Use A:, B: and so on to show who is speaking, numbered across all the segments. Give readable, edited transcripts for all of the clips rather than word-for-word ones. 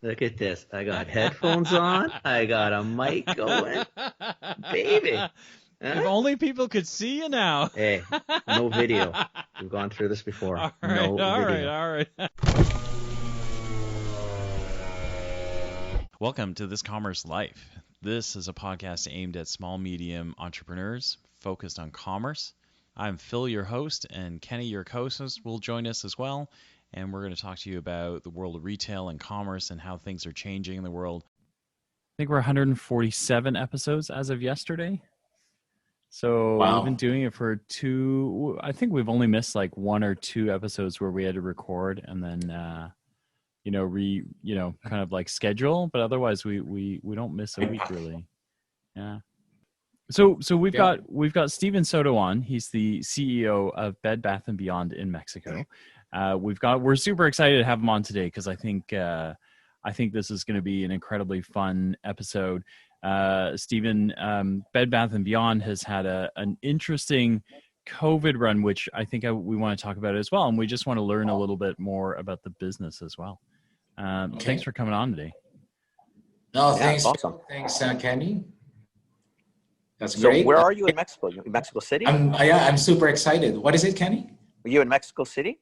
A: Look at this. I got headphones on. I got a mic going. Baby.
B: If
A: Huh?
B: only people could see you now.
A: Hey, no video. We've gone through this before.
B: All right,
A: No
B: all right,
A: video.
B: all right. Welcome to This Commerce Life. This is a podcast aimed at small, medium entrepreneurs focused on commerce. I'm Phil, your host, and Kenny, your co-host, will join us as well. And we're going to talk to you about the world of retail and commerce and how things are changing in the world. I think we're 147 episodes as of yesterday. So
C: Wow.
B: We've been doing it for I think we've only missed like one or two episodes where we had to record and then, kind of like schedule, but otherwise we don't miss a week really. Yeah. So we've got Steven Sotto on. He's the CEO of Bed Bath & Beyond in Mexico. We're super excited to have him on today because I think this is going to be an incredibly fun episode. Steven, Bed Bath & Beyond has had an interesting COVID run, which I think we want to talk about as well. And we just want to learn a little bit more about the business as well.
C: Okay.
B: Thanks for coming on today.
C: No,
A: Yeah,
C: thanks.
A: awesome.
C: Thanks, Kenny. That's
D: So
C: great.
D: where are you in Mexico? You in Mexico City?
C: I'm super excited. What is it, Kenny?
D: Are you in Mexico City?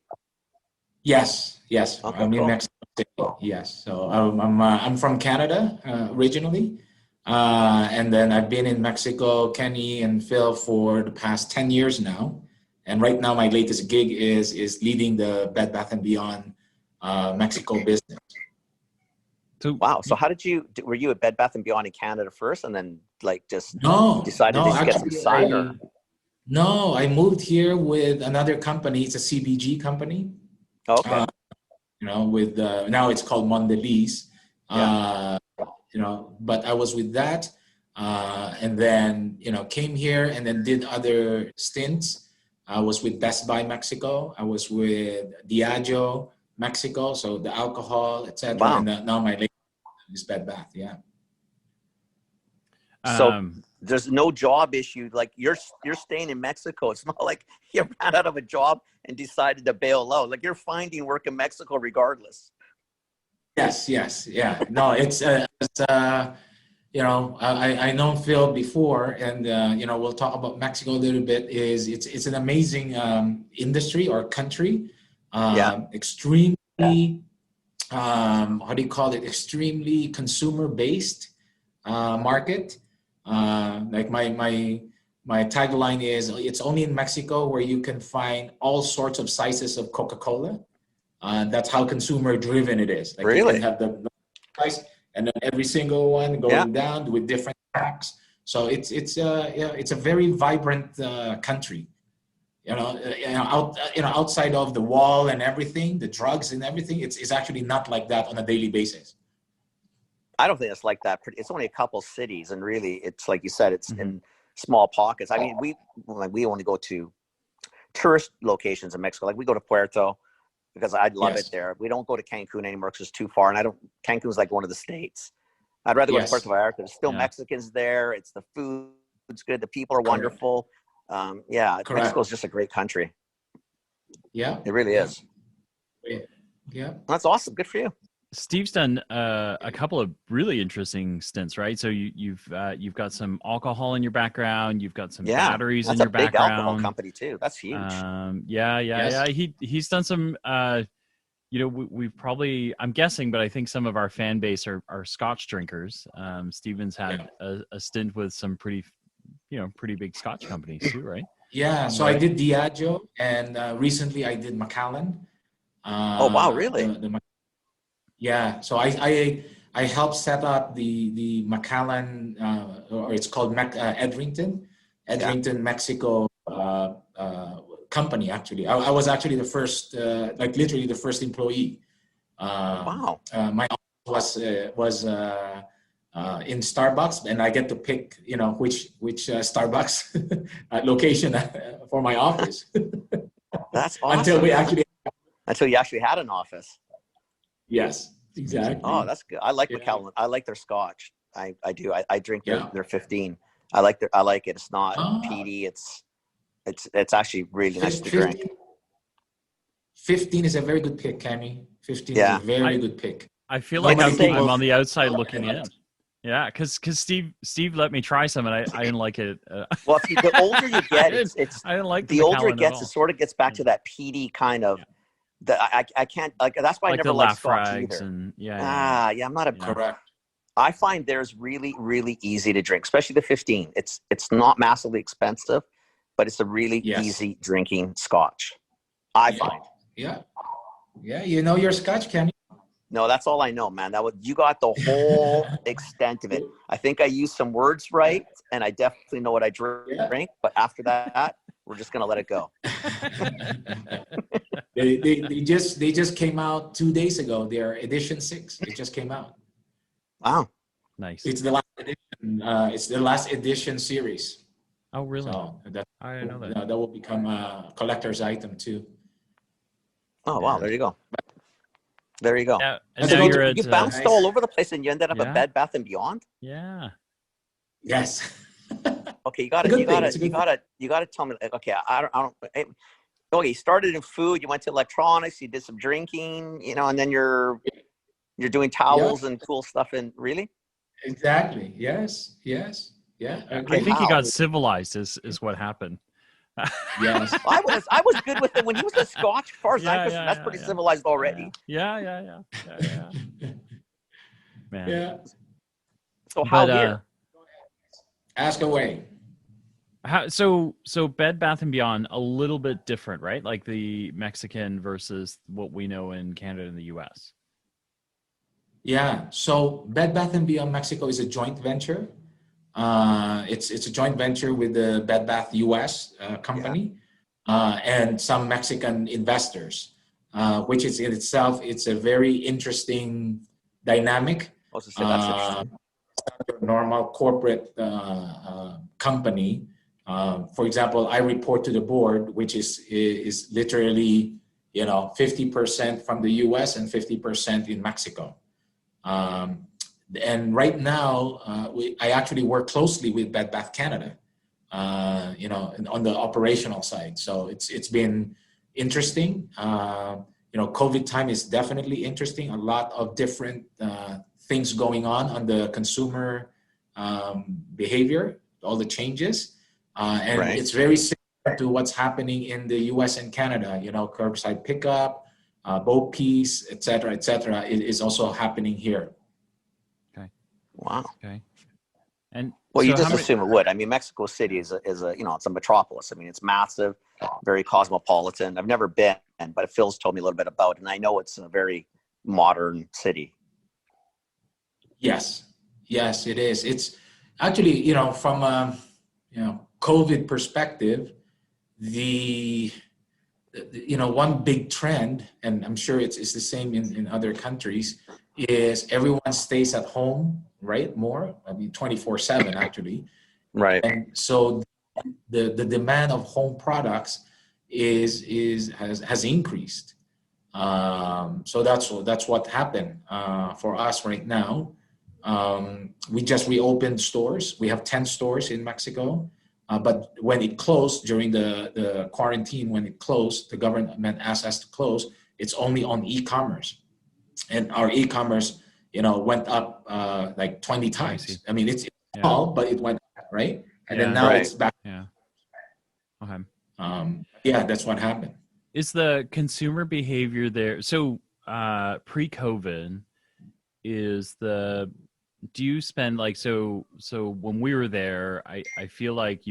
C: Yes.
D: Okay,
C: I'm in
D: cool.
C: Mexico City. Yes. So I'm from Canada originally, and then I've been in Mexico, Kenny and Phil, for the past 10 years now. And right now, my latest gig is leading the Bed Bath & Beyond Mexico business.
D: Wow. So how were you at Bed Bath & Beyond in Canada first and then
C: No,
D: decided
C: no,
D: to get some
C: actually,
D: side or?
C: No, I moved here with another company. It's a CBG company.
D: Okay.
C: With now it's called Mondelez. But I was with that, and then came here and then did other stints. I was with Best Buy Mexico. I was with Diageo Mexico, so the alcohol, etc.
D: Wow.
C: And now my latest is Bed Bath. Yeah.
D: So there's no job issue. Like you're staying in Mexico. It's not like you ran out of a job and decided to bail out. Like you're finding work in Mexico regardless.
C: Yes, yeah. No, I know Phil before, and we'll talk about Mexico a little bit. It's an amazing industry or country. Extremely, how do you call it? Extremely consumer based market. Like my tagline is, it's only in Mexico where you can find all sorts of sizes of Coca-Cola. That's how consumer driven it is. Like
D: Really?
C: You can have the price and then every single one going down with different packs. So it's a very vibrant country. Outside of the wall and everything, the drugs and everything, it's actually not like that on a daily basis.
D: I don't think it's like that. It's only a couple cities, and really, it's like you said, it's in small pockets. I mean, we only go to tourist locations in Mexico. Like we go to Puerto because I love it there. We don't go to Cancun anymore because it's too far, and Cancun's like one of the states. I'd rather go to Puerto Vallarta. There's still Mexicans there. It's the food's good. The people are wonderful. Mexico's just a great country.
C: Yeah,
D: it really is.
C: Yeah,
D: that's awesome. Good for you.
B: Steve's done a couple of really interesting stints, right? So you've got some alcohol in your background. You've got some batteries in your background.
D: That's a big alcohol company too. That's huge.
B: Yeah. He's done some. We've probably, I'm guessing, but I think some of our fan base are Scotch drinkers. Steven's had a stint with some pretty big Scotch companies too, right?
C: Yeah. So I did Diageo, and recently I did Macallan.
D: Oh wow, really?
C: Yeah, so I helped set up the Macallan, or it's called Edrington, Mexico company. Actually, I was actually the first, literally the first employee.
D: Wow.
C: My office was in Starbucks, and I get to pick which Starbucks location for my office.
D: That's awesome. Until you actually had an office.
C: Yes, exactly.
D: Oh, that's good. I like Macallan. I like their Scotch. I do. I drink their 15. I like it. It's not peaty. It's actually really nice to drink.
C: 15 is a very good pick, Cammy. 15 is a very good pick.
B: I feel
C: How
B: like
C: many
B: I'm
C: people-
B: on the outside looking in. Yeah, because Steve let me try some and I didn't like it.
D: Well, see, the older you get, it's
B: I didn't like
D: the older
B: Macallan
D: it
B: at
D: gets,
B: all.
D: it sort of gets back to that peaty kind of.
B: Yeah.
D: I can't like. That's why I
B: Like
D: never
B: the
D: liked Scotch
B: Lafrags
D: either.
B: and
D: I'm not a.
B: Yeah.
C: Correct.
D: I find theirs really, really easy to drink, especially the 15. It's not massively expensive, but it's a really
C: Yes.
D: easy drinking Scotch. I
C: Yeah.
D: find.
C: Yeah, you know your Scotch, Kenny.
D: No, that's all I know, man. You got the whole extent of it. I think I used some words right, and I definitely know what I drink.
C: Yeah.
D: But after that, we're just gonna let it go.
C: they just came out 2 days ago. Their edition 6. It just came out.
D: Wow.
B: Nice.
C: It's the last edition. It's the last edition series.
B: Oh, really?
C: So
B: I didn't know that.
C: that will become a collector's item too.
D: Oh, wow. There you go. There you go.
B: Yeah, and
C: So
B: now you're
D: you
B: at
D: bounced
C: nice.
D: all over the place, and you ended up
B: Yeah.
D: at Bed Bath and Beyond.
B: yeah.
C: Yes.
D: Okay, you
C: It's a good thing.
D: gotta tell me. Okay, I don't. Okay, you started in food. You went to electronics. You did some drinking. And then you're doing towels and cool stuff. And really,
C: Exactly. Yes. Yeah.
B: I
D: Okay,
B: think he
D: how?
B: got civilized is what happened.
C: Yes.
D: I was good with it when he was a Scotch. As far as I'm
B: Yeah,
D: concerned,
B: yeah,
D: that's pretty
B: yeah.
D: civilized already.
B: Yeah. Man.
C: Yeah.
D: So how
B: But
D: here?
C: Ask away.
B: so Bed Bath and Beyond a little bit different, right? Like the Mexican versus what we know in Canada and the US.
C: Yeah. So Bed Bath and Beyond Mexico is a joint venture. It's a joint venture with the Bed Bath US company and some Mexican investors, which is in itself it's a very interesting dynamic.
D: I was gonna say that's interesting.
C: Normal corporate company. For example, I report to the board, which is literally 50% from the US and 50% in Mexico. And right now, I actually work closely with Bed Bath Canada, on the operational side. So it's been interesting. COVID time is definitely interesting. A lot of different things going on the consumer behavior, all the changes, and
D: Right.
C: it's very similar to what's happening in the U.S. and Canada. Curbside pickup, boat piece, et cetera, is also happening here.
D: Wow.
B: Okay. And
D: Well,
B: so
D: you just
B: how many-
D: assume it would. I mean, Mexico City is a it's a metropolis. I mean, it's massive, very cosmopolitan. I've never been, but Phil's told me a little bit about it, and I know it's a very modern city.
C: Yes, it is. It's actually, from a COVID perspective, the one big trend, and I'm sure it's the same in other countries, is everyone stays at home, right? More, 24/7 actually.
D: Right.
C: And so the demand of home products has increased. So that's what happened for us right now. We just reopened stores. We have 10 stores in Mexico. But when it closed during the quarantine, when it closed, the government asked us to close. It's only on e-commerce, and our e-commerce, went up like 20 times. I mean, it's small, but it went up, right? And then now it's back.
B: Yeah. Okay.
C: That's what happened.
B: Is the consumer behavior there? So pre-COVID, do you spend so when we were there, I feel like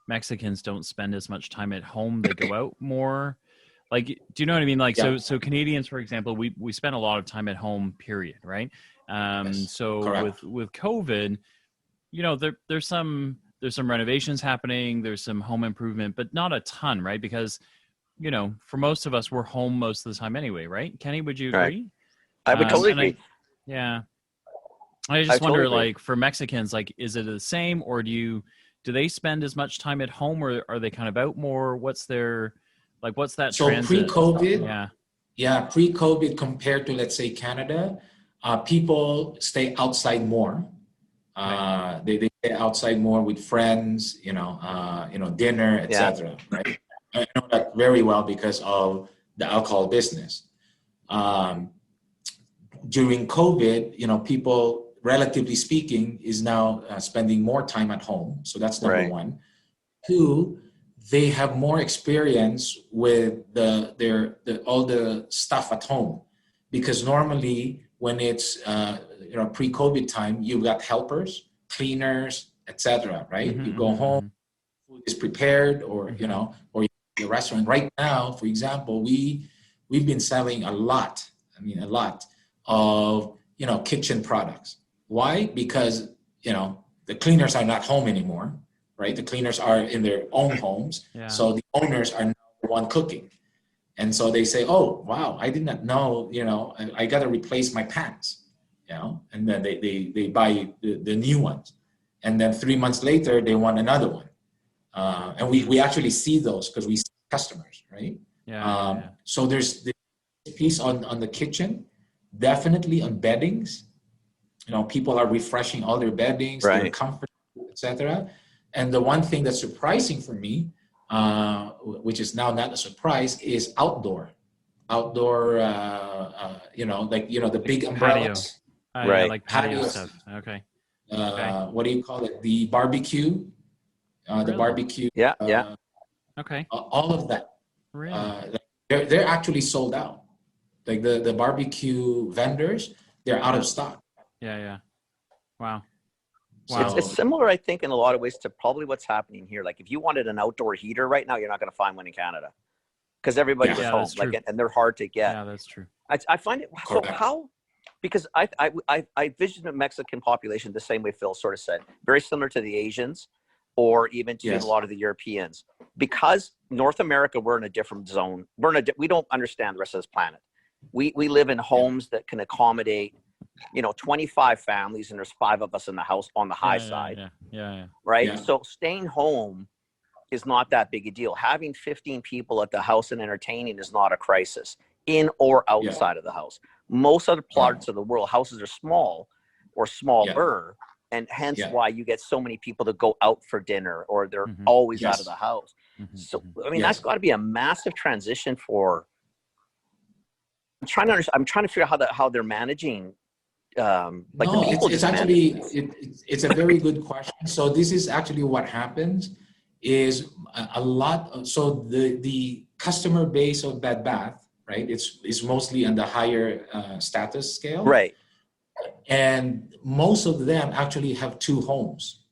B: Mexicans don't spend as much time at home. They go out more. Like, do you know what I mean? Like, so Canadians, for example, we spend a lot of time at home, period. Right.
C: Yes,
B: so
C: correct.
B: with COVID, there's some renovations happening. There's some home improvement, but not a ton, right? Because, for most of us, we're home most of the time anyway, right? Kenny, would you agree?
D: I would totally agree.
B: I just wonder,
D: totally agree.
B: for Mexicans, is it the same, or do they spend as much time at home, or are they kind of out more? What's that
C: So
B: transit?
C: pre-COVID, pre-COVID compared to, let's say, Canada, people stay outside more. They stay outside more with friends, dinner, etc. Right? I know that very well because of the alcohol business. during COVID, people, relatively speaking, is now spending more time at home. So that's number
D: Right.
C: one. Two, they have more experience with all the stuff at home, because normally when it's pre-COVID time, you've got helpers, cleaners, etc. Right? You go home, food is prepared, or or your restaurant. Right now, for example, we've been selling a lot. I mean, a lot of kitchen products. Why? Because the cleaners are not home anymore. Right? The cleaners are in their own homes.
B: Yeah.
C: So the owners are now the one cooking. And so they say, oh, wow, I did not know, I got to replace my pans, and then they buy the new ones. And then 3 months later, they want another one. And we actually see those because we see customers, right?
B: Yeah.
C: So there's this piece on the kitchen, definitely on beddings. People are refreshing all their beddings, their comfort, etc. And the one thing that's surprising for me, which is now not a surprise, is outdoor, the big umbrellas.
B: Patio.
D: Right.
B: Like patio
C: Patios.
B: stuff. Okay.
C: What do you call it? The barbecue,
B: Really?
C: the barbecue.
D: Yeah.
B: Okay.
C: All of that.
B: Really?
C: They're actually sold out. Like the barbecue vendors, they're out of stock.
B: Yeah. Wow.
C: So,
D: It's similar, I think, in a lot of ways to probably what's happening here. Like if you wanted an outdoor heater right now, you're not going to find one in Canada because everybody's
B: Yeah,
D: home,
B: that's true.
D: and they're hard to get.
B: Yeah, that's true.
D: I find it so
C: Correct.
D: because I vision the Mexican population the same way Phil sort of said, very similar to the Asians or even to
C: Yes.
D: a lot of the Europeans. Because North America, we're in a different zone. We don't understand the rest of this planet. We live in homes that can accommodate 25 families, and there's 5 of us in the house on the high side.
B: Yeah.
D: Right?
C: Yeah.
D: So staying home is not that big a deal. Having 15 people at the house and entertaining is not a crisis, in or outside of the house. Most other parts of the world, houses are small or smaller, and hence why you get so many people to go out for dinner, or they're always out of the house. So, I mean, that's got to be a massive transition for. I'm trying to figure out how they're managing. The people.
C: It's a very good question. So this is actually what happens is a lot. So the customer base of Bed Bath, right? It's mostly on the higher status scale,
D: Right?
C: And most of them actually have 2 homes.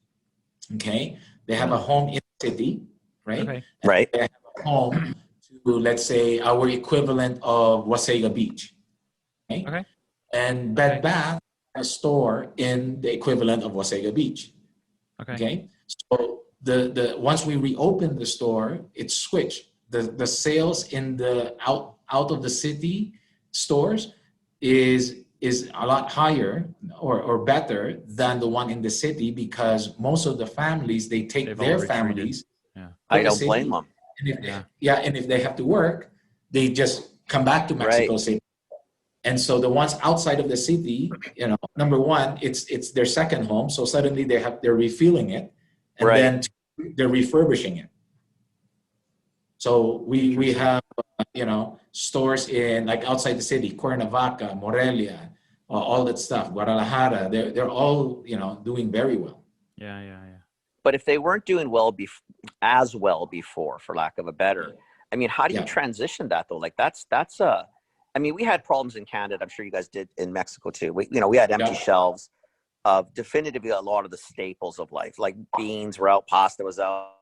C: Okay, they have a home in the city, right?
B: Okay.
D: Right.
C: They have a home to, let's say, our equivalent of Wasaga Beach.
B: Okay.
C: And Bed Bath has a store in the equivalent of Wasaga Beach. Okay. So the once we reopened the store, it switched. The sales in the out of the city stores is a lot higher or better than the one in the city, because most of the families, they take their families.
B: Yeah.
D: I don't blame them.
C: And if they have to work, they just come back to Mexico City. And so the ones outside of the city, number one, it's their second home. So suddenly they're refilling it, and then they're refurbishing it. So we have stores in, like, outside the city, Cuernavaca, Morelia, all that stuff, Guadalajara. They're all doing very well.
B: Yeah.
D: But if they weren't doing as well before, for lack of a better, I mean, how do you transition that though? Like that's I mean, we had problems in Canada. I'm sure you guys did in Mexico too. We had empty shelves of definitively a lot of the staples of life, like beans were out, pasta was out,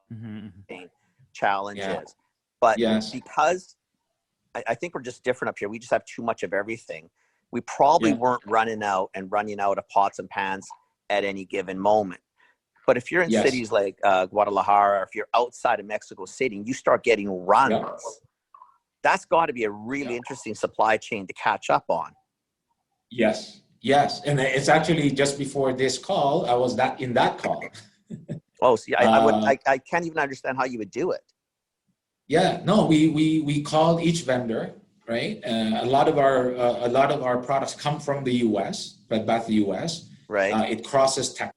D: challenges. But because I think we're just different up here, we just have too much of everything. We probably weren't running out of pots and pans at any given moment. But if you're in cities like Guadalajara, or if you're outside of Mexico City, and you start getting runs, that's got to be a really interesting supply chain to catch up on.
C: Yes. And it's actually just before this call, I was in that call.
D: Oh, see, I can't even understand how you would do it.
C: Yeah, no, we called each vendor, right? A lot of our products come from the U.S., Bed Bath U.S.
D: Right.
C: It crosses Texas.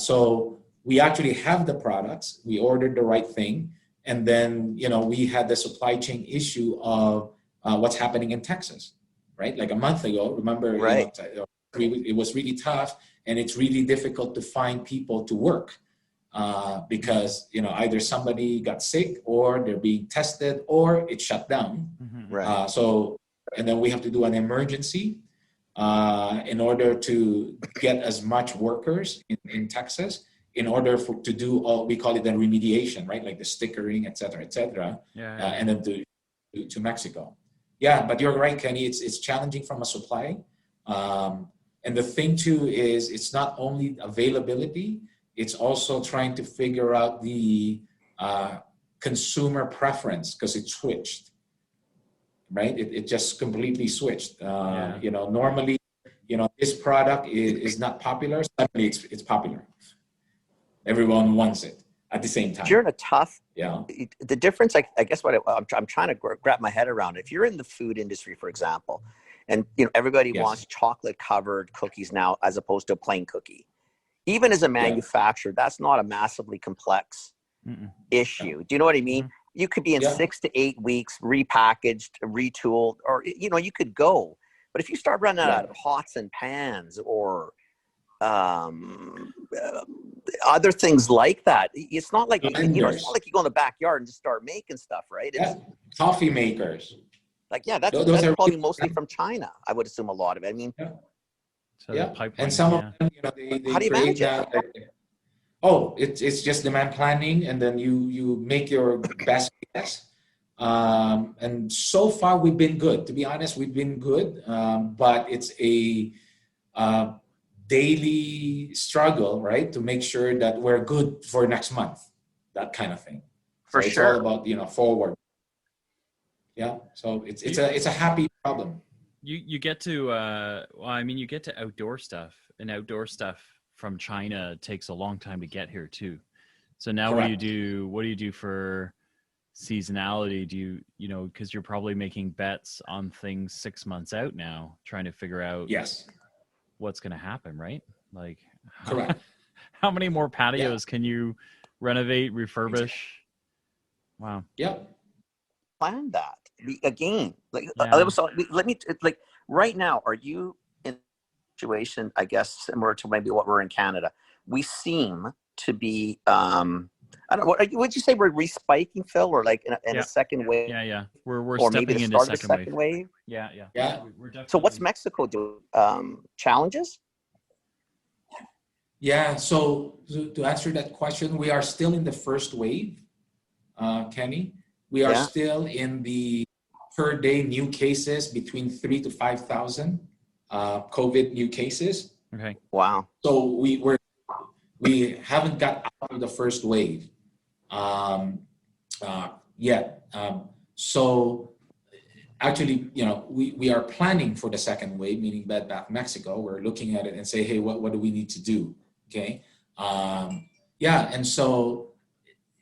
C: So we actually have the products. We ordered the right thing. And then, we had the supply chain issue of what's happening in Texas. right? Like a month ago, remember,
D: Right.
C: it was really tough, and it's really difficult to find people to work because, either somebody got sick or they're being tested or it shut down.
D: Right.
C: And then we have to do an emergency in order to get as much workers in Texas in order to do all, we call it the remediation, right? Like the stickering, et cetera, and then to Mexico. Yeah, but you're right, Kenny. It's challenging from a supply. And the thing too is it's not only availability, it's also trying to figure out the consumer preference because it switched, right? It just completely switched. Normally, this product is not popular. Suddenly it's popular. Everyone wants it at the same time.
D: If you're in a tough,
C: Yeah.
D: The difference, I guess what I'm trying to grab my head around, if you're in the food industry, for example, and everybody wants chocolate covered cookies now as opposed to a plain cookie. Even as a manufacturer, that's not a massively complex issue. Do you know what I mean? You could be in 6 to 8 weeks, repackaged, retooled, or you could go. But if you start running out of pots and pans or other things like that, it's not like it's not like you go in the backyard and just start making stuff, right?
C: Coffee makers.
D: That's probably mostly from China. I would assume a lot of it. I mean,
C: and some of them, they
D: how do you manage
C: that. It's just demand planning, and then you make your best guess. And so far we've been good. To be honest, we've been good, but it's a daily struggle, right? To make sure that we're good for next month, that kind of thing.
D: For
C: so
D: sure.
C: It's all about forward. Yeah, so it's a happy problem.
B: You get to you get to outdoor stuff, and outdoor stuff from China takes a long time to get here too. So now Correct. What do you do for seasonality? Do you because you're probably making bets on things 6 months out now, trying to figure out what's going to happen, right? Like
C: Correct.
B: How many more patios can you renovate, refurbish? Wow.
C: Yep.
D: Plan that again. Let me right now. Are you in a situation? I guess similar to maybe what we're in Canada. We seem to be. I don't know. Would you say we're respiking, Phil, or like in a second wave?
B: Yeah. We're
D: or
B: stepping
D: maybe the
B: into
D: start of the second wave.
B: Yeah.
C: We're
D: definitely... So what's Mexico doing? Challenges?
C: Yeah. So to answer that question, we are still in the first wave, Kenny. We are still in the per day new cases between 3,000 to 5,000 COVID new cases.
B: Okay.
D: Wow.
C: So we haven't got out of the first wave yet. So actually, we are planning for the second wave, meaning Bed Bath Mexico. We're looking at it and say, hey, what do we need to do? Okay. And so,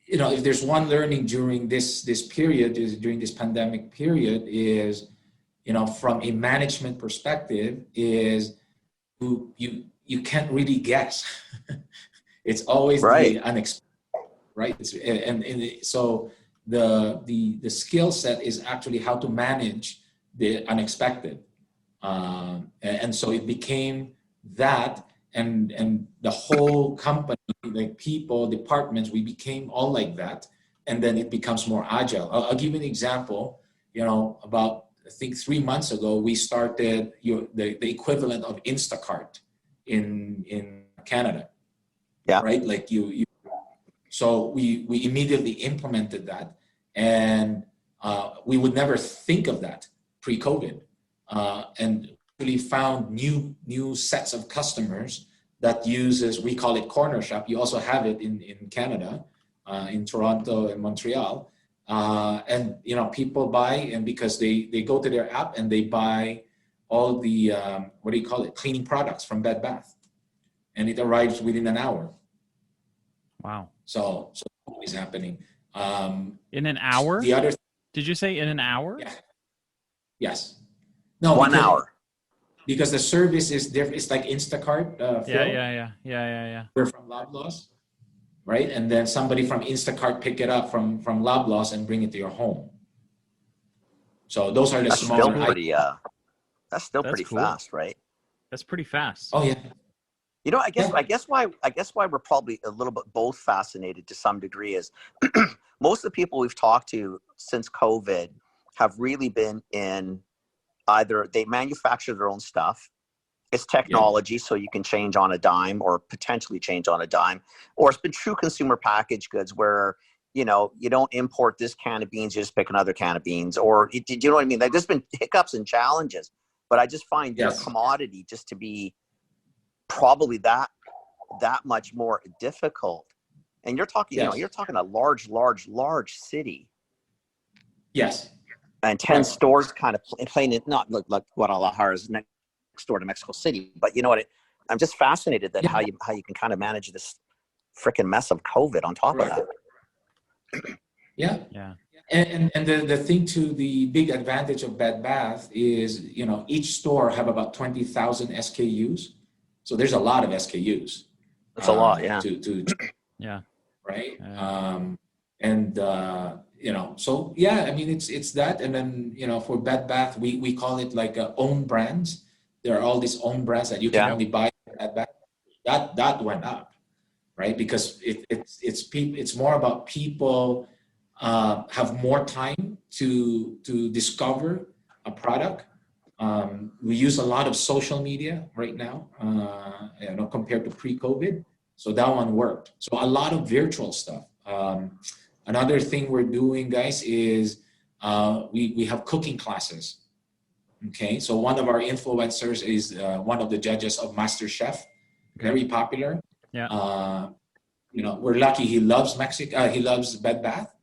C: if there's one learning during this period, during this pandemic period, is, from a management perspective, is you can't really guess. It's always the unexpected, right? So the skill set is actually how to manage the unexpected, and so it became that. And the whole company, like people, departments, we became all like that. And then it becomes more agile. I'll give you an example. About, I think 3 months ago, we started the equivalent of Instacart in Canada.
D: Yeah.
C: Right? Like so we immediately implemented that. And we would never think of that pre-COVID. And really found new sets of customers that uses, we call it corner shop. You also have it in Canada, in Toronto and Montreal. And people buy, and because they go to their app and they buy all the cleaning products from Bed Bath, and it arrives within an hour.
B: Wow.
C: So what is happening?
B: In an hour? Did you say in an hour?
C: Yeah. Yes. No.
D: 1 hour.
C: Because the service is different. It's like Instacart.
B: Yeah.
C: We're from Loblaws, right? And then somebody from Instacart pick it up from Loblaws and bring it to your home. So those are the smaller.
D: That's still
B: That's
D: pretty
B: cool.
D: fast, right?
B: That's pretty fast.
C: Oh yeah.
D: You know, I guess
C: Yeah.
D: I guess why we're probably a little bit both fascinated to some degree is most of the people we've talked to since COVID have really been in either they manufacture their own stuff. It's technology, so you can change on a dime or potentially change on a dime, or it's been true consumer packaged goods where you don't import this can of beans, you just pick another can of beans, or do you know what I mean? Like, there's been hiccups and challenges, but I just find their commodity just to be probably that much more difficult. And you're talking, you're talking a large city.
C: Yes.
D: And 10 stores kind of playing it, not like Guadalajara is next door to Mexico City, but you know what? I'm just fascinated that how you can kind of manage this freaking mess of COVID on top of that.
C: Yeah.
B: Yeah.
C: And the thing to the big advantage of Bed Bath is, each store have about 20,000 SKUs. So there's a lot of SKUs.
D: That's a lot, yeah.
B: Yeah.
C: Right. So yeah, I mean, it's that. And then, for Bed Bath, we call it like own brands. There are all these own brands that you can only buy at Bed Bath. That went up, right? Because it's more about people have more time to discover a product. We use a lot of social media right now, compared to pre-COVID. So that one worked. So a lot of virtual stuff. Another thing we're doing, guys, is we have cooking classes. Okay, so one of our influencers is one of the judges of MasterChef, very popular.
B: Yeah.
C: We're lucky he loves Mexico. He loves Bed Bath,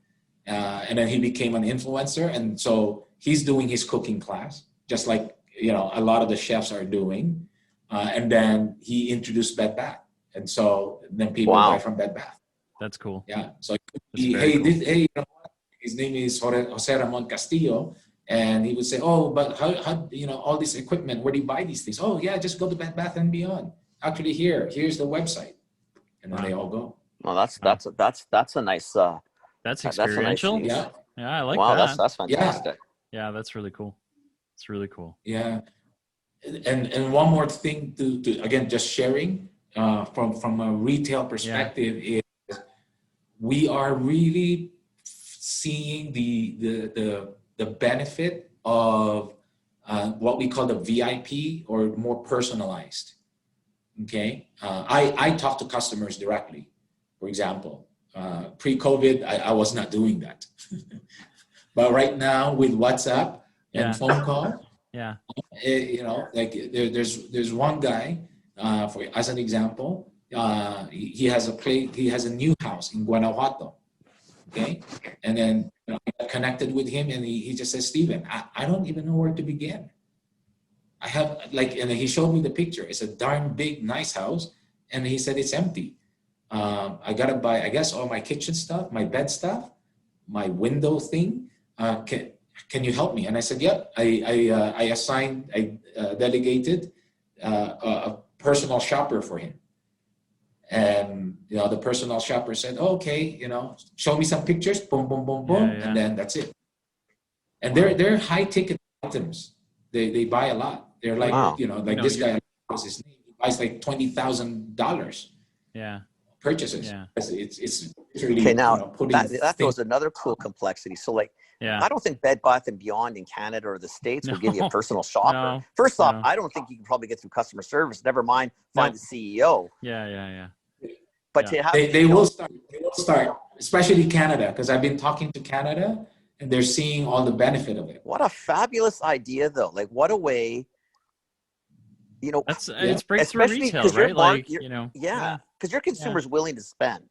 C: and then he became an influencer, and so he's doing his cooking class, just like a lot of the chefs are doing, and then he introduced Bed Bath, and so then people buy from Bed Bath.
B: That's cool.
C: Yeah. So
B: cool.
C: His name is Jose Ramon Castillo. And he would say, "Oh, but how all this equipment? Where do you buy these things? Oh, yeah, just go to Bed Bath and Beyond. Actually, here's the website." And then they all go.
D: Well, that's a nice.
B: That's experiential.
D: That's a nice
B: yeah, I like
D: wow,
B: that.
D: that's fantastic.
B: Yeah, that's really cool. It's really cool.
C: Yeah, and one more thing to again just sharing from a retail perspective is we are really seeing the benefit of what we call the VIP or more personalized. Okay, I talk to customers directly. For example, pre-COVID, I was not doing that, but right now with WhatsApp and phone call, there's one guy as an example, he has a new house in Guanajuato. Okay, and then I got connected with him, and he just says, "Steven, I don't even know where to begin. I have and he showed me the picture. It's a darn big, nice house, and he said it's empty. I gotta buy, I guess, all my kitchen stuff, my bed stuff, my window thing. Can you help me?" And I said, "Yep." I delegated a personal shopper for him. And the personal shopper said, "Okay, show me some pictures, boom, boom, boom, boom," and then that's it. And they're high ticket items. They buy a lot. They're like this guy, what's his name? He buys like $20,000.
B: Yeah.
C: Purchases.
B: Yeah.
C: It's literally
D: okay. Now that throws another cool complexity. So I don't think Bed Bath and Beyond in Canada or the States will give you a personal shopper.
B: No,
D: First off, I don't think you can probably get through customer service. Never mind find the CEO.
B: Yeah.
D: But to have
C: they will start. They will start, especially Canada, because I've been talking to Canada, and they're seeing all the benefit of it.
D: What a fabulous idea, though! Like, what a way.
B: It's breakthrough retail, right?
D: Because your consumer's willing to spend.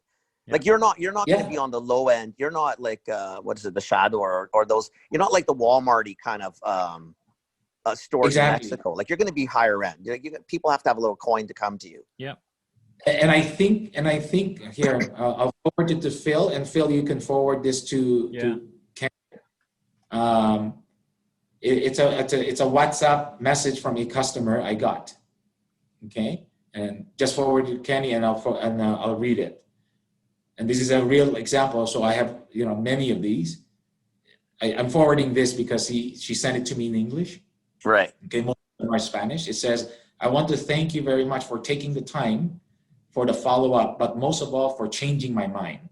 D: Yeah. Like you're not going to be on the low end. You're not like what is it, the Shadow or those. You're not like the Walmarty kind of stores in Mexico. Like you're going to be higher end. People have to have a little coin to come to you.
B: Yeah.
C: And I think here I'll forward it to Phil, and Phil, you can forward this to Ken. It's a WhatsApp message from a customer I got. Okay, and just forward it to Kenny, and I'll read it. And this is a real example. So I have many of these. I'm forwarding this because she sent it to me in English.
D: Right.
C: Okay. in my Spanish. It says, I want to thank you very much for taking the time for the follow-up, but most of all for changing my mind,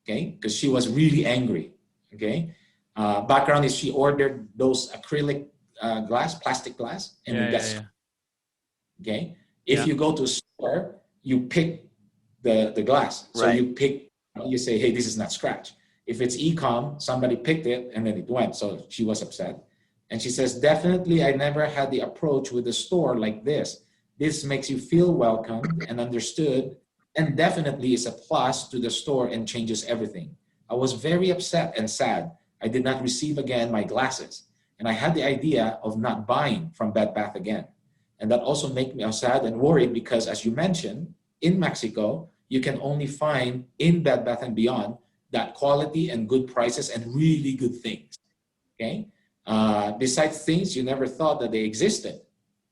C: okay? Because she was really angry, okay? Background is she ordered those acrylic glass, plastic glass, and it gets, okay? If you go to a store, you pick the glass. So you say, hey, this is not scratch. If it's e-com, somebody picked it and then it went. So she was upset. And she says, definitely, I never had the approach with the store like this. This makes you feel welcomed and understood, and definitely is a plus to the store and changes everything. I was very upset and sad. I did not receive again my glasses. And I had the idea of not buying from Bed Bath again. And that also made me sad and worried because, as you mentioned, in Mexico, you can only find in Bed Bath & Beyond that quality and good prices and really good things, okay? Besides things you never thought that they existed,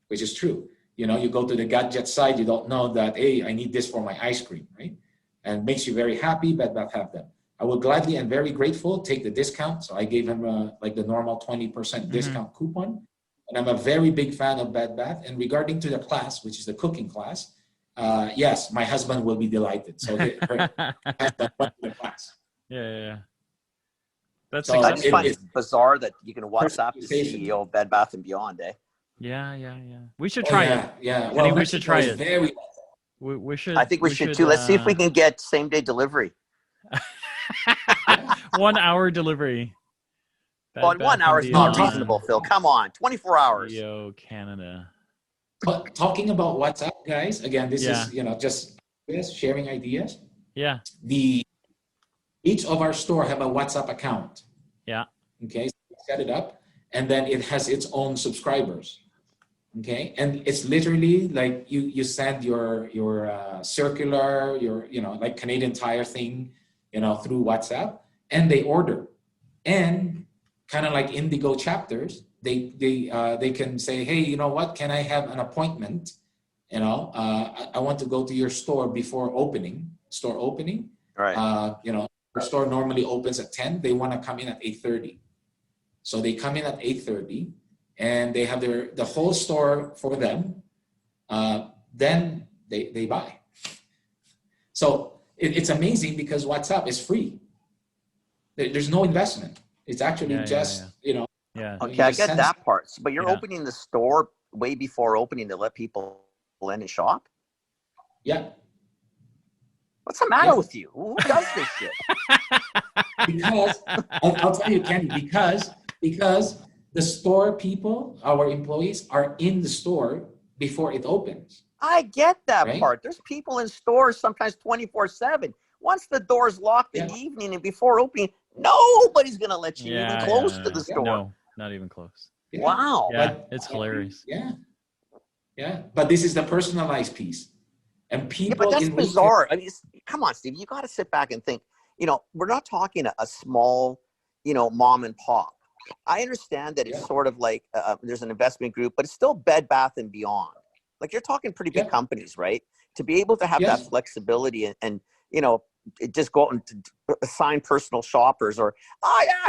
C: which is true. You know, you go to the gadget side, you don't know that, hey, I need this for my ice cream, right? And makes you very happy, Bed Bath have them. I will gladly and very grateful take the discount. So I gave him like the normal 20% discount coupon. And I'm a very big fan of Bed Bath. And regarding to the class, which is the cooking class, yes, my husband will be delighted. So her husband went to the class.
B: Yeah. That's
C: So
D: I just find it bizarre that you can WhatsApp the CEO of Bed Bath & Beyond, eh?
B: Yeah. We should try it.
C: Yeah.
B: Well, we should try it.
C: Very...
B: We should.
D: I think we should too. Let's see if we can get same-day delivery.
B: 1 hour delivery.
D: Well, 1 hour is not reasonable, Phil. Come on, 24 hours.
B: Yo, Canada.
C: But talking about WhatsApp, guys, again, this is, just sharing ideas.
B: Yeah.
C: Each of our store have a WhatsApp account.
B: Yeah.
C: Okay, so we set it up, and then it has its own subscribers. Okay, and it's literally like you send your circular, like Canadian Tire thing, through WhatsApp, and they order, and kind of like Indigo chapters, they can say, hey, you know what? Can I have an appointment? I want to go to your store before store opening.
D: Right.
C: Our store normally opens at 10. They want to come in at 8:30. So they come in at 8:30 and they have the whole store for them. Then they buy. So it's amazing because WhatsApp is free. There's no investment. It's actually
B: Yeah.
D: Okay, I get that part. But you're opening the store way before opening to let people in and shop?
C: Yeah.
D: What's the matter with you? Who does this shit?
C: Because I'll tell you, Kenny, because the store people, our employees, are in the store before it opens.
D: I get that
C: right?
D: part. There's people in stores sometimes 24/7. Once the door's locked in the evening and before opening, nobody's gonna let you even close to the store.
B: No, not even close.
C: Yeah.
D: Wow.
B: Yeah, it's hilarious.
C: Yeah. But this is the personalized piece. And people,
D: but that's bizarre. I mean, come on, Steve. You got to sit back and think. We're not talking a small, mom and pop. I understand that it's sort of like there's an investment group, but it's still Bed Bath & Beyond. Like you're talking pretty big companies, right? To be able to have that flexibility and just go out and assign personal shoppers, or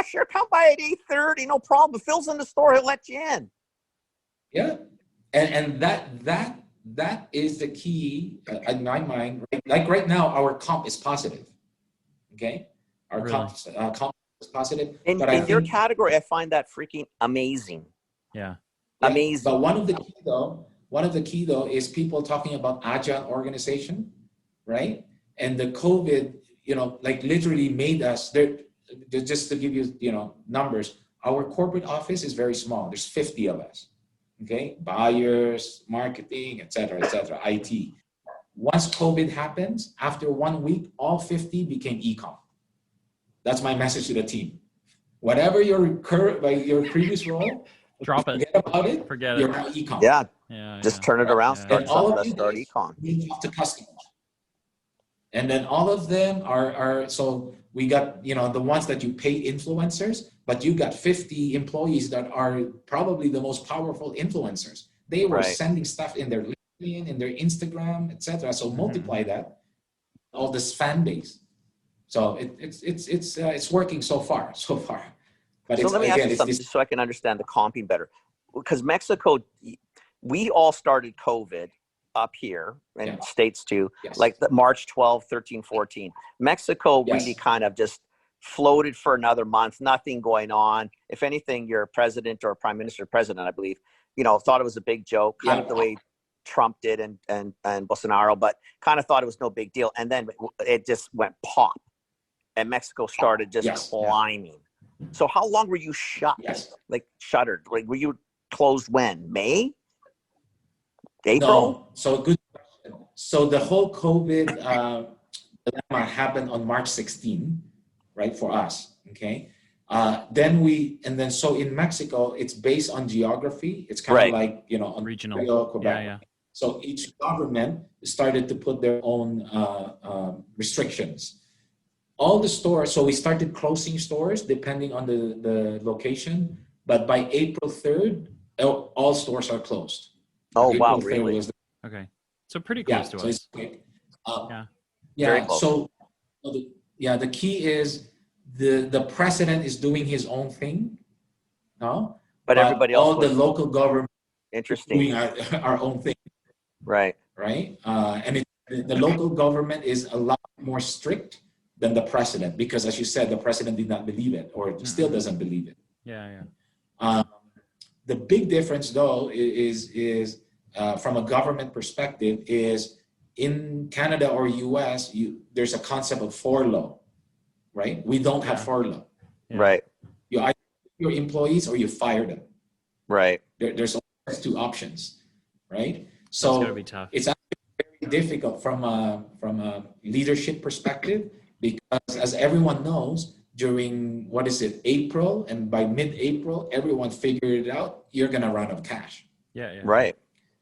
D: sure, come by at 8:30, no problem. If Phil's in the store, he'll let you in.
C: Yeah, and that is the key in my mind. Right? Like right now, our comp is positive. Okay, our comp is positive.
D: In your category, I find that freaking amazing.
B: Yeah,
D: amazing.
C: But one of the key though is people talking about agile organization, right? And the COVID, like literally made us there. Just to give you, numbers, our corporate office is very small. There's 50 of us. Okay, buyers, marketing, et cetera, IT. Once COVID happens, after 1 week, all 50 became e-com. That's my message to the team. Whatever your previous role,
B: drop it.
C: Forget about it.
B: Forget
C: you're
B: it.
C: now e-com.
D: Yeah. Just turn it around. Start e-com.
C: To customers. And then all of them are so we got, the ones that you pay influencers, but you got 50 employees that are probably the most powerful influencers. They were sending stuff in their LinkedIn, in their Instagram, etc. So multiply that, all this fan base. So it's working so far. But
D: so let me ask you something so I can understand the comping better. Because Mexico, we all started COVID up here in
C: Yeah.
D: States too,
C: Yes.
D: like the March 12, 13, 14. Mexico
C: Yes.
D: really kind of just floated for another month, nothing going on. If anything, your president or prime minister, president, I believe, thought it was a big joke, kind of the way Trump did and Bolsonaro, but kind of thought it was no big deal. And then it just went pop and Mexico started just climbing. So how long were you shut?
C: Yes.
D: Like shuttered? Like were you closed when? May? April?
C: No. So good question. So the whole COVID dilemma happened on March 16, right, for us, okay? So in Mexico, it's based on geography. It's kind of like, on
B: regional.
C: Ontario, Quebec.
B: Yeah.
C: So each government started to put their own restrictions. All the stores, so we started closing stores depending on the location, but by April 3rd, all stores are closed.
D: Oh,
C: April
D: wow,
C: 3rd
D: really?
C: was
B: Okay. So pretty close to
C: so
B: us.
C: it's quick.
D: Very close.
C: So the key is the president is doing his own thing, no?
D: But everybody else
C: all the local government
D: interesting.
C: doing our own thing,
D: Right.
C: And the local government is a lot more strict than the president because, as you said, the president did not believe it or still doesn't believe it. The big difference, though, is from a government perspective, is in Canada or US, there's a concept of furlough, right? We don't have furlough.
D: Right.
C: You either your employees or you fire them.
D: Right.
C: There's always two options, right?
B: So it's
C: So
B: gonna be tough.
C: it's actually very difficult from a leadership perspective because, as everyone knows, during April, and by mid-April, everyone figured it out. You're gonna run out of cash.
D: Right.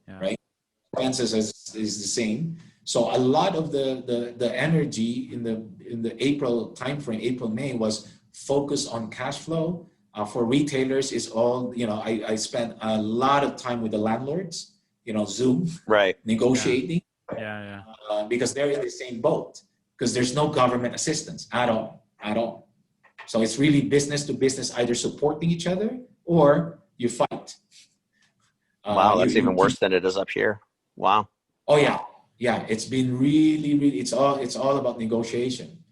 C: Right. Expenses is the same. So a lot of the energy in the April timeframe, April, May, was focused on cash flow. For retailers, is all I spent a lot of time with the landlords. Zoom.
D: Right.
C: Negotiating. Because they're in the same boat. Because there's no government assistance at all. So it's really business to business, either supporting each other or you fight.
D: Wow, that's even worse than it is up here. Wow.
C: Oh yeah. It's been really, really. It's all about negotiation.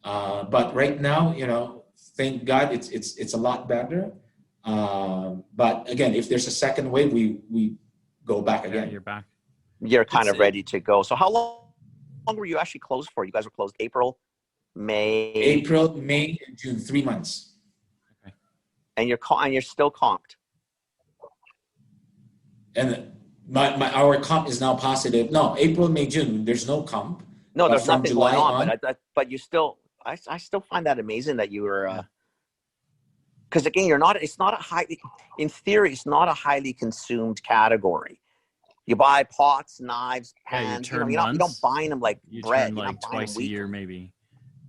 C: But right now, thank God, it's a lot better. But again, if there's a second wave, we go back again.
B: You're back.
D: You're kind of ready to go. So how long were you actually closed for? You guys were closed April, May,
C: and June, 3 months.
B: Okay.
D: And you're still comped.
C: And our comp is now positive. No, April, May, June. There's no comp.
D: No, there's
C: from
D: nothing
C: July
D: going on.
C: on,
D: But you still, I still find that amazing that you were. Because again, in theory, it's not a highly consumed category. You buy pots, knives, pans. You don't buy them like bread.
B: Turn like twice a year, maybe.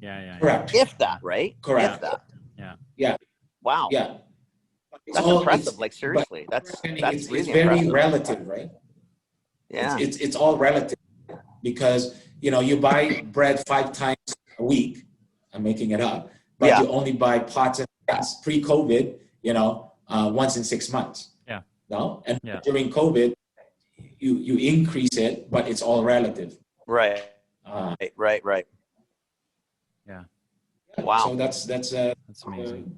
B: Yeah.
C: Correct.
D: If that, right?
C: Correct.
D: If that.
C: Yeah.
D: Wow.
C: Yeah.
D: That's impressive. Like seriously, that's
C: it's
D: really
C: very
D: impressive.
C: relative, right?
D: Yeah.
C: It's all relative because you buy bread 5 times a week. I'm making it up, but you only buy pots and pans pre-COVID. Once in 6 months.
B: Yeah.
C: No, and during COVID, you increase it, but it's all relative.
D: Right. Right.
B: Yeah.
C: Wow. So that's
B: amazing.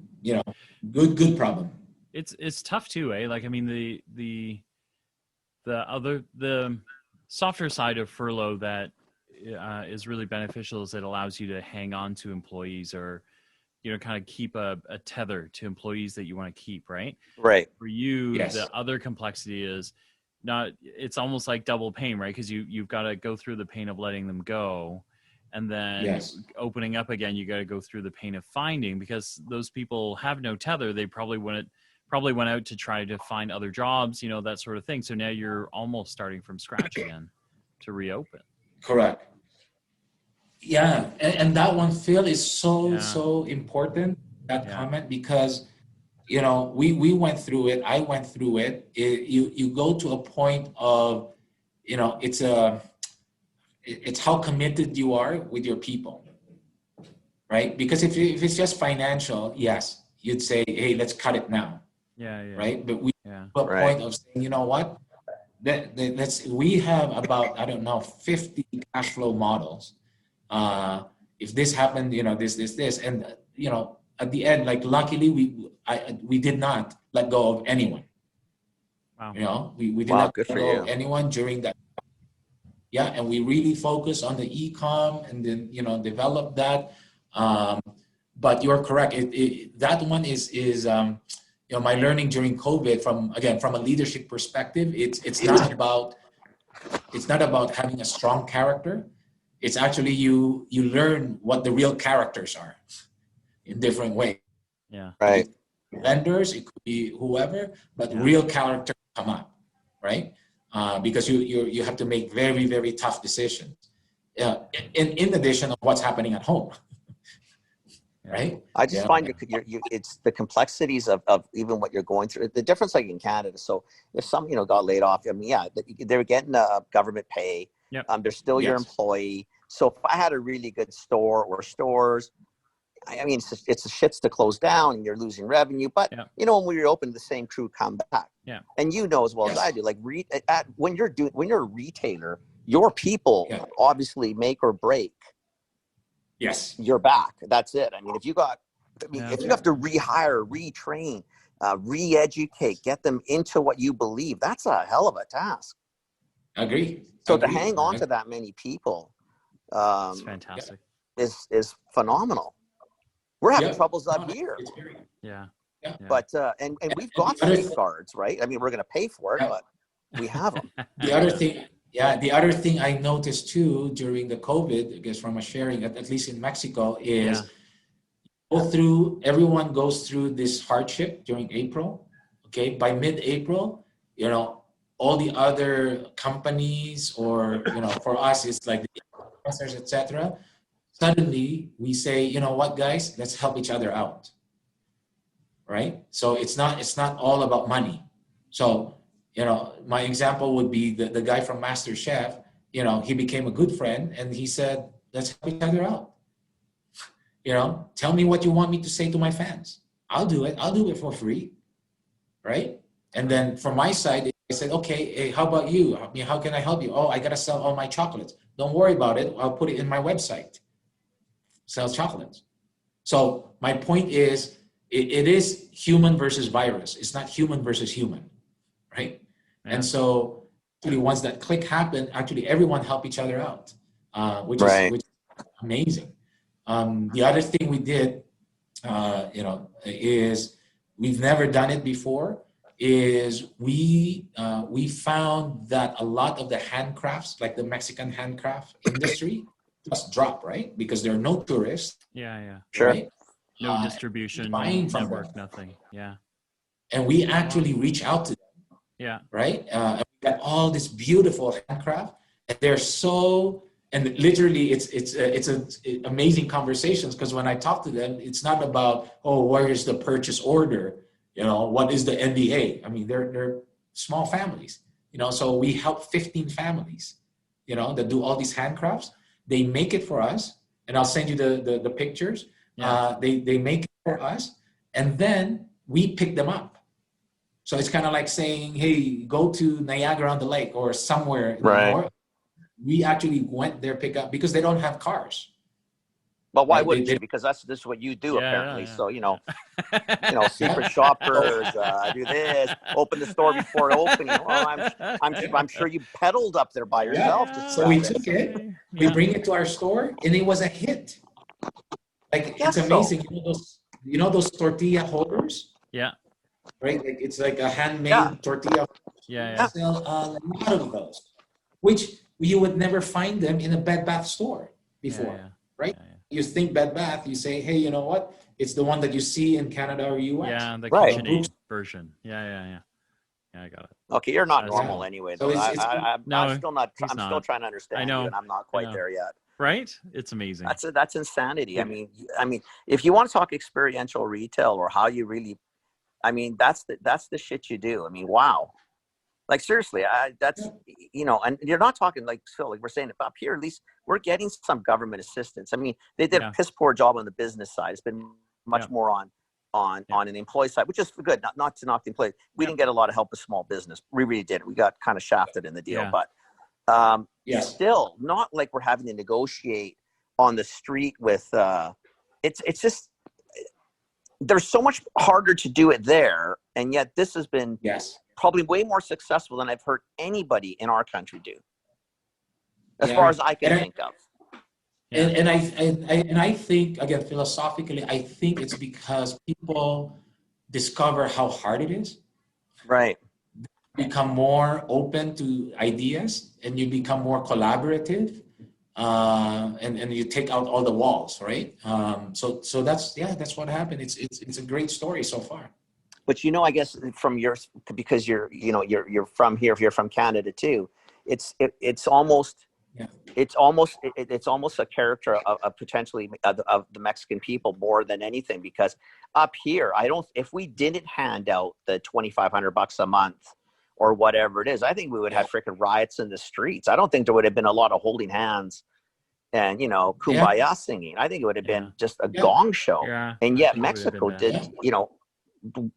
C: Good problem.
B: It's tough too, eh? Like, I mean, the softer side of furlough that is really beneficial is it allows you to hang on to employees or, kind of keep a tether to employees that you want to keep, right?
D: Right.
B: For you, the other complexity is it's almost like double pain, right? Because you've got to go through the pain of letting them go. And then opening up again, you got to go through the pain of finding, because those people have no tether. They probably went out to try to find other jobs, that sort of thing. So now you're almost starting from scratch again to reopen.
C: Correct. Yeah. And that one, Phil, is so important, that comment, because, we went through it. I went through it. You go to a point of, it's how committed you are with your people, right? Because if it's just financial, yes, you'd say, hey, let's cut it now.
B: Yeah.
C: Right? But we to a point of saying, you know what? we have about, I don't know, 50 cash flow models. If this happened, this, and at the end, like luckily we did not let go of anyone.
B: Wow.
C: We did
D: Wow,
C: not
D: good
C: let
D: for
C: go
D: you.
C: of anyone during that. Yeah, and we really focus on the e-com and then develop that. But you're correct. That one is my learning during COVID from a leadership perspective. It's not about having a strong character. It's actually you learn what the real characters are in different ways.
B: Yeah.
D: Right.
C: Vendors, it could be whoever, but
B: Yeah.
C: real characters come up, right? Because you have to make very, very tough decisions. In addition of what's happening at home, right?
D: I just find it's the complexities of even what you're going through. The difference, like in Canada. So if some got laid off, I mean, yeah, they're getting government pay.
B: Yep.
D: They're still your
C: Yes.
D: employee. So if I had a really good store or stores, I mean, it's a shits to close down and you're losing revenue. But when we reopen, the same crew come back.
B: Yeah.
D: And as well as I do, like when you're a retailer, your people obviously make or break.
C: Yes.
D: You're back. That's it. I mean, if you have to rehire, retrain, re-educate, get them into what you believe, that's a hell of a task.
C: Agree.
D: So to hang on to that many people,
B: It's fantastic.
D: is phenomenal. We're having troubles up here.
B: Yeah.
D: But and we've got safeguards, right? I mean, we're going to pay for it, but we have them.
C: The other thing I noticed too during the COVID, I guess from a sharing, at least in Mexico, is everyone goes through this hardship during April. Okay, by mid-April, all the other companies or for us, it's like the influencers, etc. Suddenly we say, you know what, guys, let's help each other out. Right? So it's not all about money. So, my example would be the guy from Master Chef, he became a good friend and he said, let's help each other out. Tell me what you want me to say to my fans. I'll do it. I'll do it for free. Right? And then from my side, I said, okay, hey, how about you? I mean, how can I help you? Oh, I got to sell all my chocolates. Don't worry about it. I'll put it in my website. Sell chocolates. So my point is, it is human versus virus. It's not human versus human, right? Yeah. And so actually once that click happened, actually everyone helped each other out, which is amazing. The other thing we did, is we've never done it before, is we found that a lot of the handcrafts, like the Mexican handcraft industry, just drop, right? Because there are no tourists.
B: Yeah.
D: Sure.
C: Right?
B: No distribution, network, nothing. Yeah. And
C: we actually reach out to them.
B: Yeah.
C: Right? And we got all this beautiful handcraft, and they're so, and literally it's amazing conversations, because when I talk to them, it's not about, where is the purchase order? What is the NDA? I mean, they're small families, so we help 15 families, that do all these handcrafts. They make it for us, and I'll send you the pictures. Yeah. They make it for us, and then we pick them up. So it's kind of like saying, hey, go to Niagara on the Lake or somewhere.
D: Right.
C: We actually went there, pick up, because they don't have cars.
D: But why wouldn't you? Because this is what you do, apparently. So, secret shoppers, do this, open the store before opening. Well, I'm sure you pedaled up there by yourself.
C: Yeah. So we took it, we bring it to our store, and it was a hit. Like, it's amazing. So. Those tortilla holders?
B: Yeah.
C: Right? Like, it's like a handmade tortilla.
B: Yeah.
C: Sell a lot of those, which you would never find them in a Bed Bath store before, right? Yeah. You think Bed Bath, you say, hey, you know what? It's the one that you see in Canada or US.
B: Yeah, the KitchenAid version. Yeah, I got it.
D: Okay, you're not normal anyway. Though.
B: So
D: I'm still not. I'm still trying to understand you, and I'm not quite there yet.
B: Right? It's amazing.
D: That's insanity. I mean, if you want to talk experiential retail or how you really, that's the shit you do. I mean, wow. Like, seriously, that's, and you're not talking like Phil, like we're saying up here, at least we're getting some government assistance. I mean, they did a piss poor job on the business side. It's been much more on on an employee side, which is good. Not to knock the employee. We didn't get a lot of help with small business. We really did. We got kind of shafted in the deal, but still not like we're having to negotiate on the street with. It's just there's so much harder to do it there, and yet this has been probably way more successful than I've heard anybody in our country do, as far as I can think of.
C: And I think, again, philosophically, I think it's because people discover how hard it is.
D: Right.
C: Become more open to ideas, and you become more collaborative, and you take out all the walls, right? So that's what happened. It's a great story so far.
D: But I guess from yours, because you're from here, if you're from Canada too, it's almost. Yeah. It's almost a character of potentially of the Mexican people more than anything, because up here, if we didn't hand out the $2,500 a month or whatever it is, I think we would have freaking riots in the streets. I don't think there would have been a lot of holding hands and kumbaya singing. I think it would have been just a gong show. Yeah. And yet Mexico did,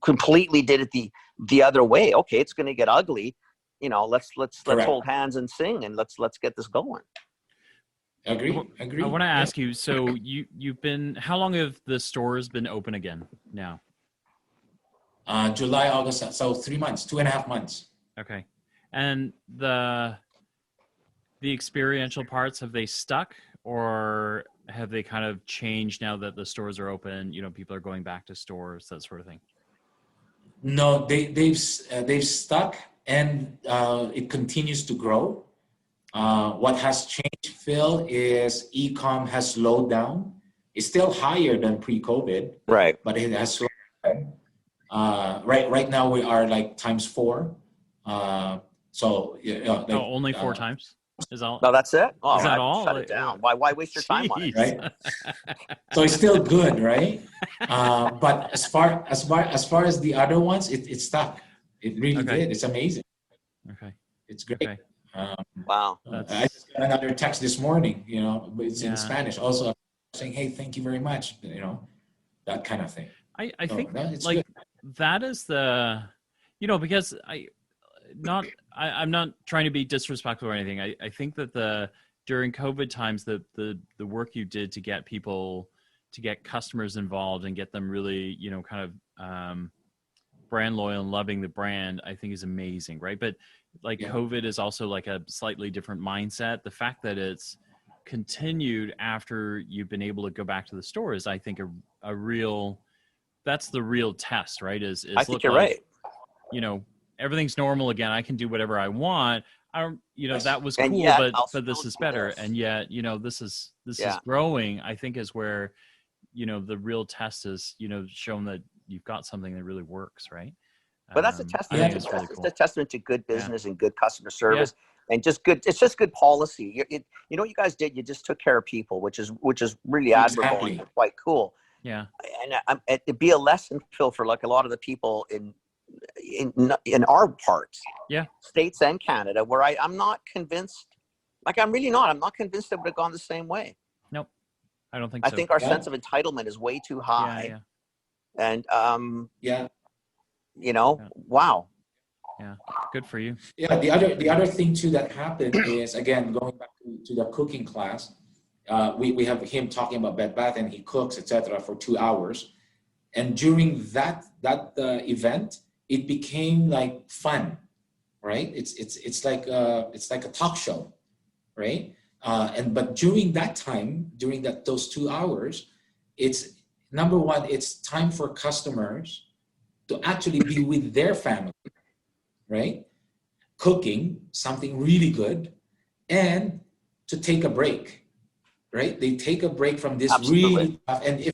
D: completely did it the other way. Okay, it's going to get ugly. Let's hold hands and sing, and let's get this going.
C: Agree.
B: I want to ask you. So you've been. How long have the stores been open again now?
C: July, August. So 3 months, 2.5 months.
B: Okay, and the experiential parts, have they stuck, or have they kind of changed now that the stores are open? People are going back to stores, that sort of thing.
C: No, they've stuck. And it continues to grow. What has changed, Phil, is e-com has slowed down. It's still higher than pre-COVID,
D: right?
C: But it has slowed down. Right now we are like ×4.
B: Only 4 times. Is all?
D: No, that's it.
B: Is that all?
D: Shut it down. Why waste your time on it?
C: Right. So it's still good, right? But as far as the other ones, it stuck. It really did. It's amazing.
B: Okay.
C: It's great. Okay.
D: Wow.
C: I just got another text this morning, it's in Spanish also saying, hey, thank you very much, that kind of thing.
B: I think like good. That is the, because I'm not trying to be disrespectful or anything. I think that during COVID times, the work you did to get customers involved and get them really, kind of, brand loyal and loving the brand, I think is amazing, right? But COVID is also like a slightly different mindset. The fact that it's continued after you've been able to go back to the store is, I think, a real, that's the real test, right?
D: I think you're right.
B: Everything's normal again. I can do whatever I want. That was cool, but this is better. And yet, this is growing, I think, is where, the real test is, shown that you've got something that really works, right?
D: But that's a testament. It's a testament to good business and good customer service, and just good. It's just good policy. What you guys did? You just took care of people, which is really admirable and quite cool.
B: Yeah.
D: And it'd be a lesson, Phil, for like a lot of the people in our parts, states and Canada, where I'm not convinced. I'm really not. I'm not convinced it would have gone the same way.
B: Nope. I don't think so.
D: I think our sense of entitlement is way too high.
B: Yeah.
D: And wow.
B: Yeah, good for you.
C: Yeah, the other thing too that happened is, again, going back to the cooking class, we have him talking about Bed Bath, and he cooks, etc., for 2 hours, and during that event, it became like fun, right? It's like a talk show, right? But during that time, those 2 hours, it's number one, it's time for customers to actually be with their family, right? Cooking something really good, and to take a break, right? They take a break from this really tough. And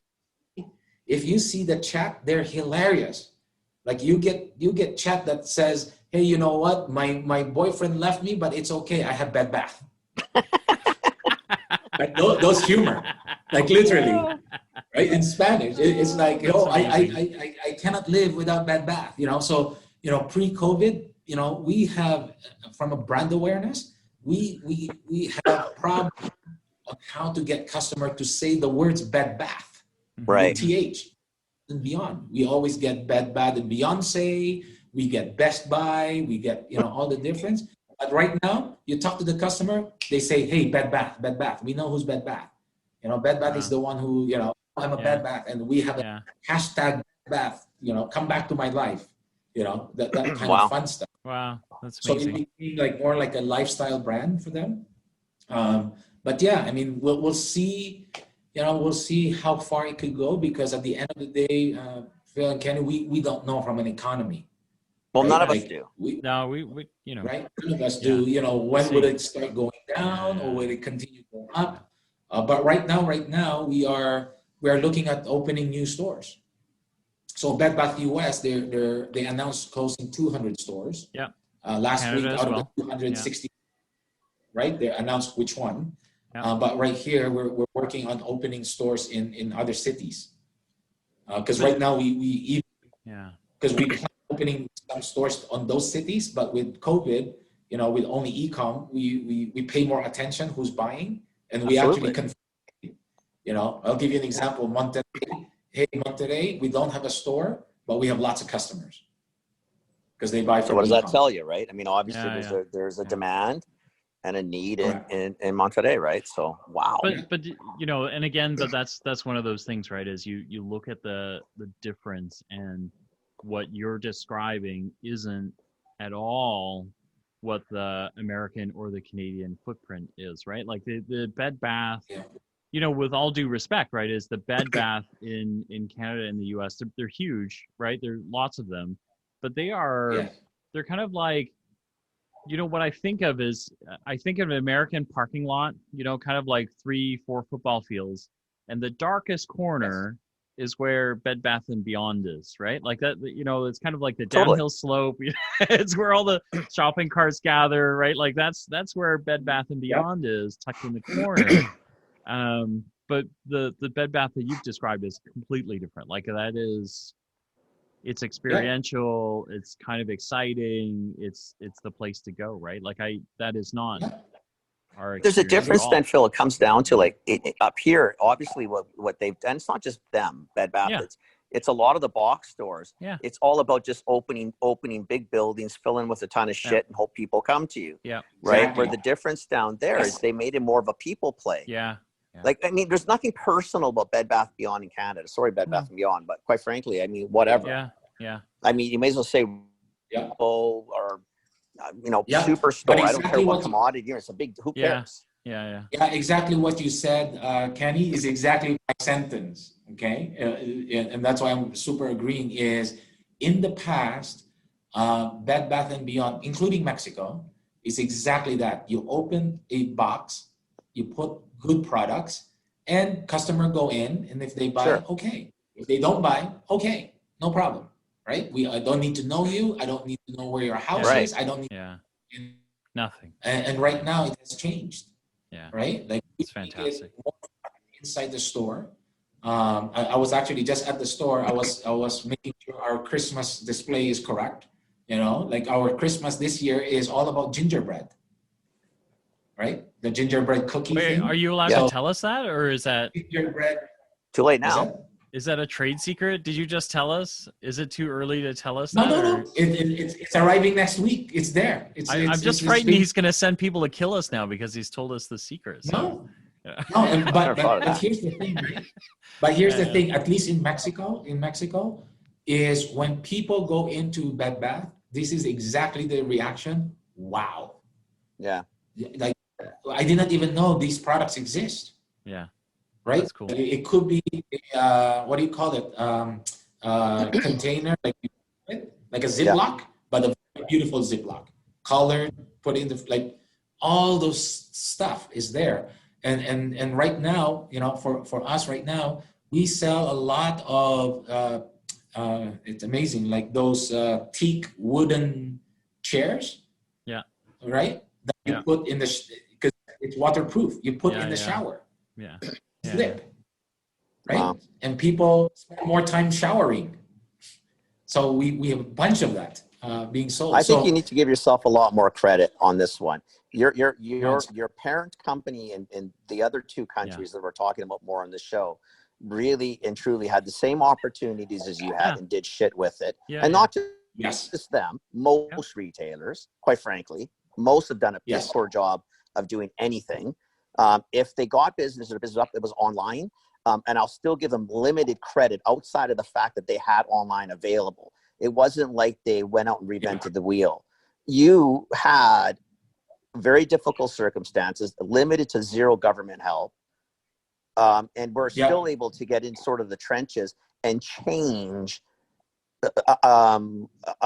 C: if you see the chat, they're hilarious. Like you get chat that says, hey, you know what? My boyfriend left me, but it's okay. I have Bed Bath. Like those humor, like literally, right? In Spanish, it's like, I cannot live without Bed Bath, So, pre-COVID, we have, from a brand awareness, we have problem on how to get customer to say the words Bed Bath,
D: right?
C: TH, and Beyond. We always get Bed Bath and Beyonce, we get Best Buy, we get, all the difference. But right now, you talk to the customer, they say, hey, Bed Bath, Bed Bath. We know who's Bed Bath. Bed Bath is the one who, I'm a Bed Bath, and we have a hashtag Bath, come back to my life, that kind of fun stuff.
B: Wow, that's
C: So
B: amazing.
C: it became more like a lifestyle brand for them. But yeah, I mean, we'll see, we'll see how far it could go, because at the end of the day, Phil and Kenny, we don't know from an economy.
D: Well,
C: right?
D: none of us do.
B: No, we
C: Right? None of us do. When would it start going down, or will it continue going up? But right now we are looking at opening new stores. So Bed Bath US, they announced closing 200 stores.
B: Yeah.
C: Last
B: Canada
C: week,
B: as
C: out
B: well.
C: of the 260, right? They announced which one.
B: Yeah.
C: But right here, we're working on opening stores in other cities. Because right now we plan opening some stores on those cities, but with COVID, with only e-com, we pay more attention who's buying, and we actually confirm. I'll give you an example. Monterrey. Hey, Monterrey, we don't have a store, but we have lots of customers because they buy from.
D: So what does that
C: e-com.
D: tell you, right? I mean, obviously there's a demand and a need in Monterrey, right? So wow.
B: But and again, but that's one of those things, right? Is you look at the difference, and what you're describing isn't at all what the American or the Canadian footprint is, right? Like the Bed Bath.
C: Yeah.
B: With all due respect, right, is the Bed Bath in Canada and the US, they're huge, right? There are lots of them, but they're kind of like, what I think of is, I think of an American parking lot, kind of like 3-4 football fields, and the darkest corner is where Bed Bath and Beyond is, right? Like that, it's kind of like the downhill slope. It's where all the shopping carts gather, right? Like that's where Bed Bath and Beyond is, tucked in the corner. But the Bed Bath that you've described is completely different. Like it's experiential. It's kind of exciting. It's the place to go, right? Like that is not our experience.
D: There's a difference then, Phil. It comes down to up here, obviously what they've done. It's not just them, Bed Bath.
B: Yeah.
D: It's a lot of the box stores.
B: Yeah.
D: It's all about just opening big buildings, filling with a ton of shit, and hope people come to you.
B: Yeah.
D: Right.
C: Exactly.
D: Where the difference down there is they made it more of a people play.
B: Yeah.
D: Like, I mean, there's nothing personal about Bed Bath Beyond in Canada. Sorry, Bed Bath and Beyond, but quite frankly, I mean, whatever.
B: Yeah.
D: I mean, you may as well say, or superstore. I don't care what commodity. It's a big. Who cares?
B: Yeah.
C: Yeah, exactly what you said, Kenny, is exactly my sentence. Okay, and that's why I'm super agreeing. Is in the past, Bed Bath and Beyond, including Mexico, is exactly that. You open a box, you put good products, and customer go in, and if they buy, okay. If they don't buy, okay, no problem, right? I don't need to know you. I don't need to know where your house is. I don't need
B: nothing.
C: And right now it has changed.
B: Yeah.
C: Right? Like
B: it's fantastic.
C: Inside the store. I was actually just at the store. I was making sure our Christmas display is correct. Like our Christmas this year is all about gingerbread. Right? The gingerbread cookie thing.
B: Are you allowed to tell us that, or is that
C: gingerbread?
D: Too late now.
B: Is that a trade secret? Did you just tell us? Is it too early to tell us
C: No,
B: that?
C: No. It's arriving next week. It's there.
B: I'm just frightened he's going to send people to kill us now because he's told us the secret. So.
C: No. But here's the thing. Right? But here's the thing. At least in Mexico, is when people go into Bed Bath, this is exactly the reaction. Wow.
D: Yeah.
C: Like I did not even know these products exist.
B: Yeah.
C: Right?
B: That's cool.
C: It could be what do you call it? Container, like a Ziploc, but a beautiful Ziploc. Colored, put in all those stuff is there. And right now, for us right now, we sell a lot of it's amazing, like those teak wooden chairs.
B: Yeah.
C: Right? That you put in because it's waterproof. You put in the shower.
B: Yeah.
C: Slip, right?
D: Wow.
C: And people spend more time showering. So we have a bunch of that being sold.
D: I think you need to give yourself a lot more credit on this one. Your parent company in the other two countries that we're talking about more on the show, really and truly had the same opportunities as you had and did shit with it.
B: Yeah,
D: And not
C: Yes.
D: just them, most retailers, quite frankly, most have done a piss
C: Yes.
D: poor job of doing anything. If they got business or business up, it was online. And I'll still give them limited credit outside of the fact that they had online available. It wasn't like they went out and reinvented the wheel. You had very difficult circumstances, limited to zero government help. And we're still able to get in sort of the trenches and change a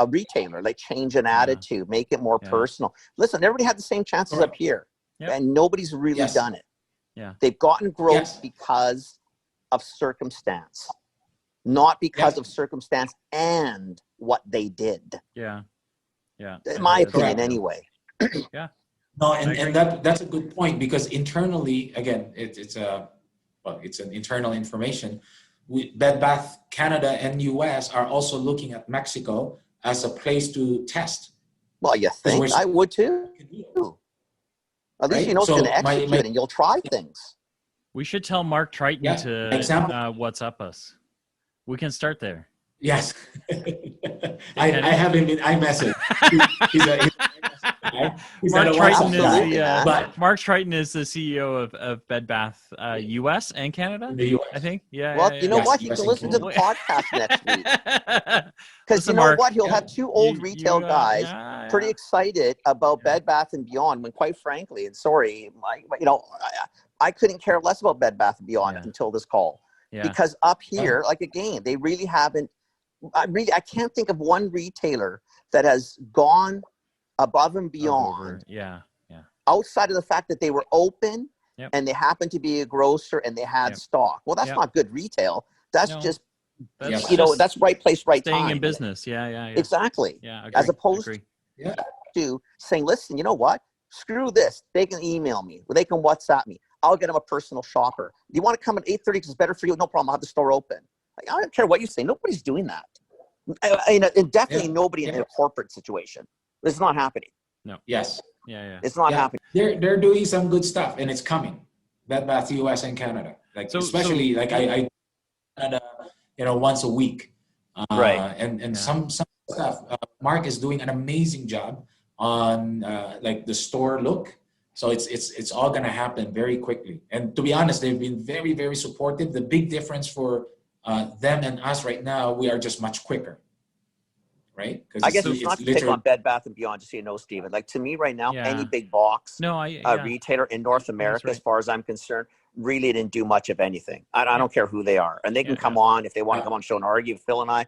D: retailer, like change an attitude, make it more personal. Listen, everybody had the same chances up here, and nobody's really done it.
B: Yeah.
D: They've gotten growth because of circumstance, not because of circumstance and what they did.
B: Yeah. Yeah.
D: In my opinion, anyway.
B: Yeah.
C: No, and that's a good point, because internally, again, it's an internal information. Bed Bath Canada and US are also looking at Mexico as a place to test.
D: Well, you think I would too? At least you know it's going to execute, and you'll try things.
B: We should tell Mark Triton to WhatsApp us. We can start there.
C: Yes. I have him in iMessage.
B: Mark Triton is the CEO of Bed Bath US and Canada, I think. Yeah.
D: Well, you know what? He can listen to the podcast next week. Because you know what? He'll have two old retail guys pretty excited about Bed Bath and Beyond. When, quite frankly, and sorry, I couldn't care less about Bed Bath and Beyond until this call. Because up here, like again, they really haven't. I can't think of one retailer that has gone above and beyond. Outside of the fact that they were open and they happened to be a grocer and they had stock. Well, that's not good retail. That's just that's right place, right time.
B: Staying in business. Yeah.
D: Exactly.
B: Yeah.
D: As opposed to saying, listen, you know what? Screw this. They can email me. They can WhatsApp me. I'll get them a personal shopper. You want to come at 8:30 because it's better for you? No problem. I'll have the store open. Like, I don't care what you say. Nobody's doing that. And definitely nobody in a corporate situation. It's not happening.
B: No.
C: Yes.
B: Yeah.
D: It's not happening.
C: They're doing some good stuff, and it's coming. Bed Bath US and Canada, especially I Canada, once a week. And some stuff. Mark is doing an amazing job on the store look. So it's all gonna happen very quickly. And to be honest, they've been very, very supportive. The big difference for them and us right now, we are just much quicker, right?
D: I guess it's not to pick on Bed Bath and Beyond, just so you know, Steven. Like, to me right now, any big box retailer in North America, as far as I'm concerned, really didn't do much of anything. I don't care who they are. And they can come on, if they want to come on show and argue, Phil and I,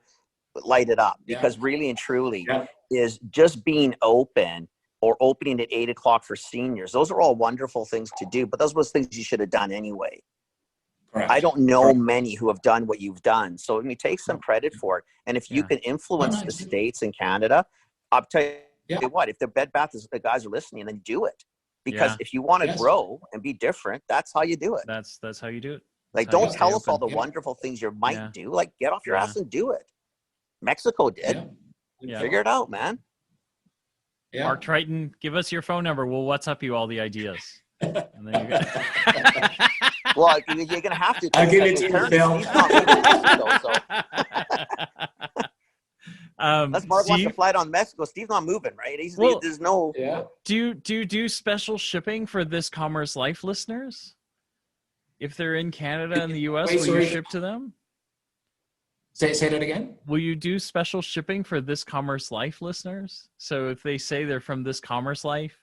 D: light it up. Because really and truly is just being open or opening at 8 o'clock for seniors. Those are all wonderful things to do, but those were things you should have done anyway. Correct. I don't know many who have done what you've done. So take some credit for it. And if you can influence the States and Canada, I'll tell you what, if the Bed Bath the guys are listening, then do it. Because if you want to grow and be different, that's how you do it.
B: That's how you do it.
D: Like, don't tell us all the wonderful things you might do. Like, get off your ass and do it. Mexico did. Figure it out, man.
C: Yeah.
B: Mark Triton, give us your phone number. We'll WhatsApp you all the ideas. And then you
D: well, you're going to have to.
C: I'll give it to you, Phil.
D: Unless Mark wants to fly down Mexico, Steve's not moving, right? There's no.
C: Yeah.
B: Do you do special shipping for This Commerce Life listeners? If they're in Canada and the US, will you ship to them?
C: Say that again.
B: Will you do special shipping for This Commerce Life listeners? So if they say they're from This Commerce Life,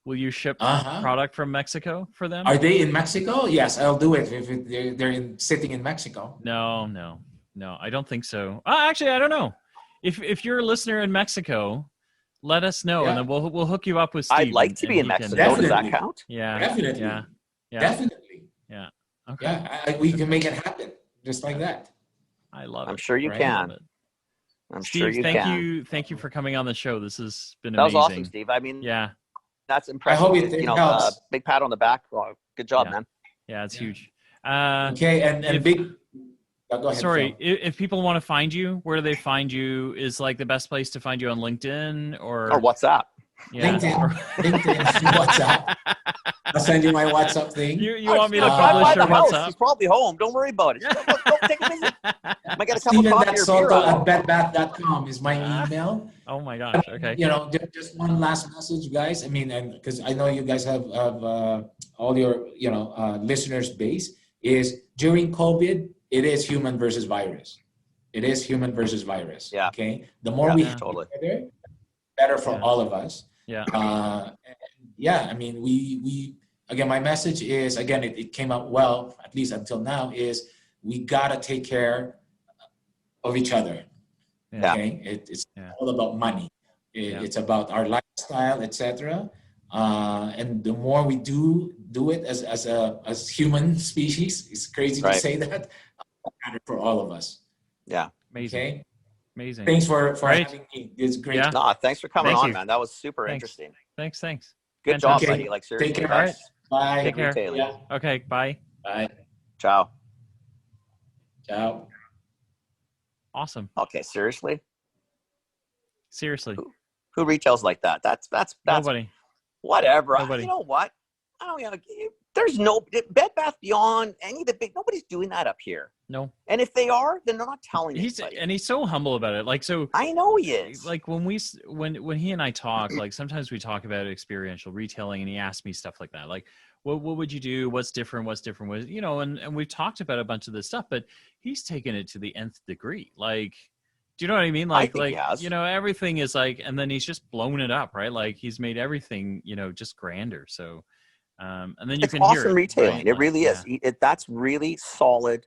B: will you ship product from Mexico for them?
C: Are they in Mexico? Yes, I'll do it if they're sitting in Mexico.
B: No, I don't think so. Actually, I don't know. If you're a listener in Mexico, let us know, and then we'll hook you up with Steve.
D: I'd like to be in Mexico. Does that count?
B: Yeah,
C: definitely.
B: Yeah,
C: definitely.
B: Yeah. Okay.
C: Yeah, we can make it happen just like that.
B: I love it.
D: I'm sure you can. I'm
B: Steve,
D: sure you can.
B: Thank you for coming on the show. This has been
D: amazing.
B: That was
D: awesome, Steve. I mean, that's impressive.
C: I hope it helps.
D: Big pat on the back. Good job, man.
B: Yeah, it's huge.
C: Okay, and big. Go ahead,
B: sorry, if people want to find you, where do they find you? Is the best place to find you on LinkedIn or
D: WhatsApp?
B: Yeah.
C: LinkedIn, WhatsApp. I'll send you my WhatsApp thing.
B: You want me to
D: Drive by
B: publish
D: the
B: your
D: house.
B: WhatsApp?
D: He's probably home. Don't worry about it. Go take a visit. Might get a cup of
C: Steven
D: coffee
C: at
D: or beer.
C: Sotto at bedbath.com is my email.
B: Oh my gosh. Okay.
C: You know, just one last message, guys. I mean, and because I know you guys have all your listeners base is during COVID, it is human versus virus. It is human versus virus.
D: Yeah.
C: Okay. The more we have
D: totally.
C: together, better for all of us.
B: Yeah.
C: I mean, we again, my message is again, it came out well, at least until now, is we gotta take care of each other.
B: Yeah.
C: Okay, it's all about money. It's about our lifestyle, etc. And the more we do it as human species, it's crazy to say that, for all of us.
D: Yeah.
B: Amazing.
C: Okay.
B: Amazing.
C: Thanks for having me. It's great.
B: Yeah.
D: No, thanks for coming
B: Thank
D: on,
B: you.
D: man. That was super
B: Thanks.
D: interesting.
B: Thanks.
D: Good job,
B: Fantastic.
D: buddy. Like seriously.
C: Take care.
B: All right.
C: Bye.
B: Take care.
D: Retailing.
C: Yeah.
B: Okay. Bye.
C: Bye.
D: Ciao.
C: Ciao.
B: Awesome.
D: Okay, seriously?
B: Seriously.
D: Who retails like that? That's
B: Nobody.
D: whatever.
B: Nobody.
D: You know what? I don't know. There's no Bed Bath Beyond, any of the big, nobody's doing that up here.
B: No.
D: And if they are, then they're not telling
B: He's
D: anybody.
B: so humble about it. Like, so
D: I know he is.
B: like when he and I talk, like sometimes we talk about experiential retailing and he asks me stuff like that. Like, what would you do? What's different? With, you know, and we've talked about a bunch of this stuff, but he's taken it to the nth degree. Like, do you know what I mean? Like, you know, everything is like, and then he's just blown it up, right? Like he's made everything, you know, just grander. So, and then you
D: it's
B: can
D: awesome
B: hear it,
D: retailing.
B: right?
D: It
B: Like,
D: really is. That's really solid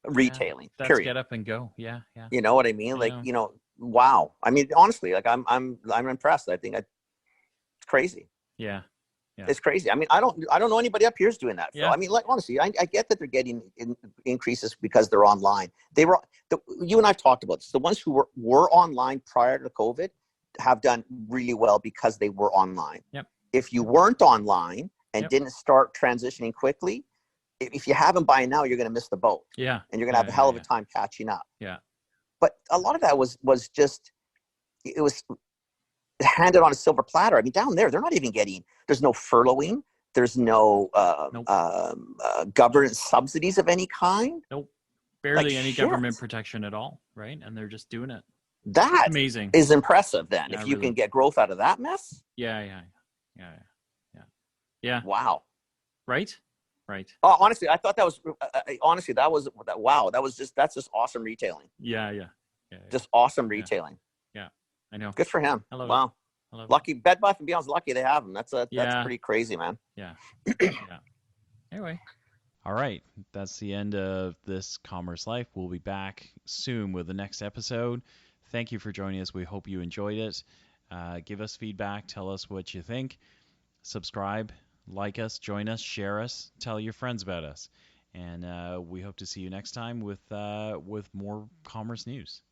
D: retailing.
B: That's
D: Period.
B: get up and go. Yeah.
D: You know what I mean? Like,
B: Yeah.
D: you know, wow. I mean, honestly, like I'm impressed. I think it's crazy.
B: Yeah.
D: It's crazy. I mean, I don't know anybody up here is doing that. Phil.
B: Yeah.
D: I mean, like honestly, I get that they're getting increases because they're online. You and I've talked about this. The ones who were online prior to COVID have done really well because they were online.
B: Yep.
D: If you weren't online and didn't start transitioning quickly, if you haven't by now, you're going to miss the boat.
B: Yeah.
D: And you're going to have a hell of a time catching up.
B: Yeah.
D: But a lot of that was just, it was handed on a silver platter. I mean, down there, they're not even getting, there's no furloughing. There's no government subsidies of any kind.
B: Nope. Barely
D: Like,
B: any
D: shit.
B: government protection at all, right? And they're just doing it.
D: That
B: Amazing.
D: is impressive then.
B: Yeah,
D: if you
B: really.
D: can get growth out of that mess.
B: Yeah.
D: Wow.
B: Right.
D: Oh, honestly, I thought that was, wow. That's just awesome retailing.
B: Yeah.
D: Just awesome retailing.
B: Yeah. I know.
D: Good for him.
B: I love
D: Wow.
B: it. I love it.
D: Lucky Bed Bath & Beyond's lucky they have him. That's
B: Yeah.
D: pretty crazy, man.
B: Yeah. Anyway. All right. That's the end of this Commerce Life. We'll be back soon with the next episode. Thank you for joining us. We hope you enjoyed it. Give us feedback. Tell us what you think. Subscribe, like us, join us, share us, tell your friends about us. And we hope to see you next time with more commerce news.